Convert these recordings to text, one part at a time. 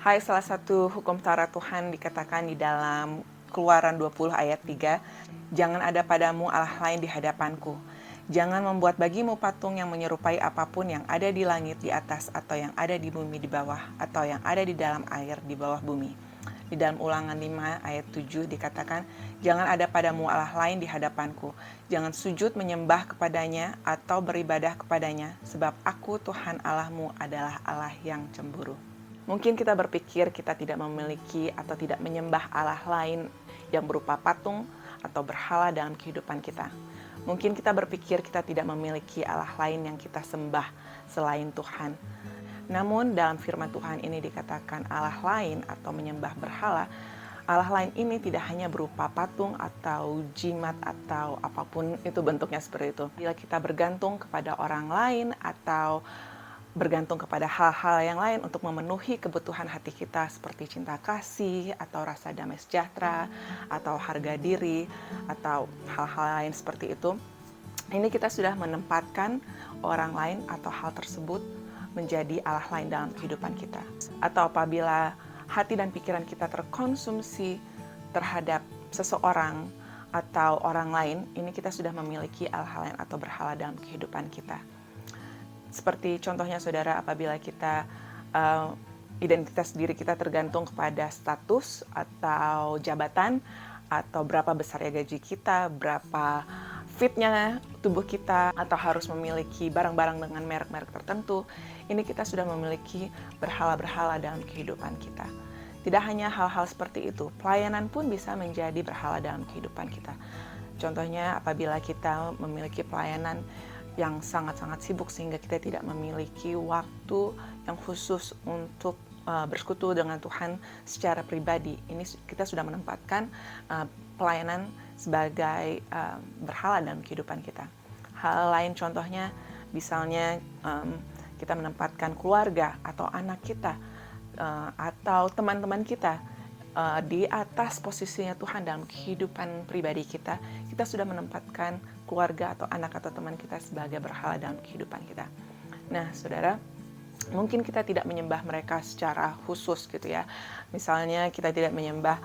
Hai, salah satu hukum Taurat Tuhan dikatakan di dalam Keluaran 20 ayat 3, "Jangan ada padamu Allah lain di hadapanku. Jangan membuat bagimu patung yang menyerupai apapun yang ada di langit di atas, atau yang ada di bumi di bawah, atau yang ada di dalam air di bawah bumi." Di dalam Ulangan 5 ayat 7 dikatakan, "Jangan ada padamu Allah lain di hadapanku. Jangan sujud menyembah kepadanya atau beribadah kepadanya, sebab aku Tuhan Allahmu adalah Allah yang cemburu." Mungkin kita berpikir kita tidak memiliki atau tidak menyembah Allah lain yang berupa patung atau berhala dalam kehidupan kita. Mungkin kita berpikir kita tidak memiliki Allah lain yang kita sembah selain Tuhan. Namun dalam firman Tuhan ini dikatakan Allah lain atau menyembah berhala. Allah lain ini tidak hanya berupa patung atau jimat atau apapun itu bentuknya seperti itu. Bila kita bergantung kepada orang lain atau bergantung kepada hal-hal yang lain untuk memenuhi kebutuhan hati kita seperti cinta kasih atau rasa damai sejahtera atau harga diri atau hal-hal lain seperti itu, ini kita sudah menempatkan orang lain atau hal tersebut menjadi Allah lain dalam kehidupan kita. Atau apabila hati dan pikiran kita terkonsumsi terhadap seseorang atau orang lain, ini kita sudah memiliki Allah lain atau berhala dalam kehidupan kita. Seperti contohnya saudara, apabila kita identitas diri kita tergantung kepada status atau jabatan, atau berapa besar ya gaji kita, berapa fitnya tubuh kita, atau harus memiliki barang-barang dengan merek-merek tertentu, ini kita sudah memiliki berhala-berhala dalam kehidupan kita. Tidak hanya hal-hal seperti itu, pelayanan pun bisa menjadi berhala dalam kehidupan kita. Contohnya apabila kita memiliki pelayanan yang sangat-sangat sibuk sehingga kita tidak memiliki waktu yang khusus untuk bersekutu dengan Tuhan secara pribadi. Ini kita sudah menempatkan pelayanan sebagai berhala dalam kehidupan kita. Hal lain contohnya, misalnya kita menempatkan keluarga atau anak kita atau teman-teman kita di atas posisinya Tuhan dalam kehidupan pribadi kita, kita sudah menempatkan keluarga atau anak atau teman kita sebagai berhala dalam kehidupan kita. Nah, saudara, mungkin kita tidak menyembah mereka secara khusus gitu ya. Misalnya kita tidak menyembah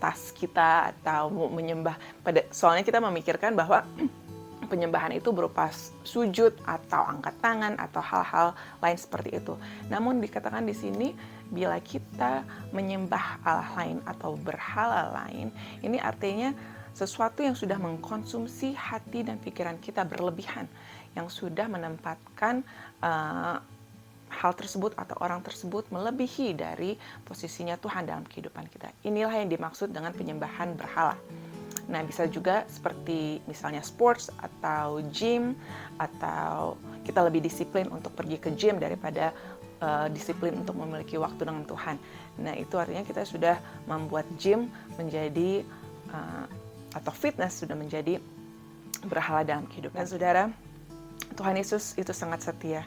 tas kita atau menyembah soalnya kita memikirkan bahwa penyembahan itu berupa sujud atau angkat tangan atau hal-hal lain seperti itu. Namun dikatakan di sini, bila kita menyembah Allah lain atau berhala lain, ini artinya sesuatu yang sudah mengkonsumsi hati dan pikiran kita berlebihan, yang sudah menempatkan hal tersebut atau orang tersebut melebihi dari posisinya Tuhan dalam kehidupan kita. Inilah yang dimaksud dengan penyembahan berhala. Nah, bisa juga seperti misalnya sports atau gym, atau kita lebih disiplin untuk pergi ke gym daripada disiplin untuk memiliki waktu dengan Tuhan. Nah, itu artinya kita sudah membuat gym menjadi atau fitness sudah menjadi berhala dalam kehidupan. Dan saudara, Tuhan Yesus itu sangat setia.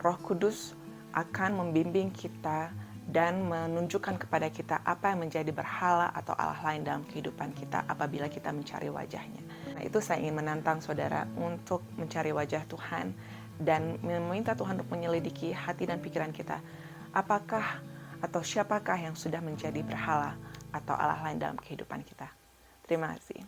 Roh Kudus akan membimbing kita dan menunjukkan kepada kita apa yang menjadi berhala atau Allah lain dalam kehidupan kita apabila kita mencari wajahnya. Nah, itu saya ingin menantang saudara untuk mencari wajah Tuhan dan meminta Tuhan untuk menyelidiki hati dan pikiran kita. Apakah atau siapakah yang sudah menjadi berhala atau Allah lain dalam kehidupan kita? Terima kasih.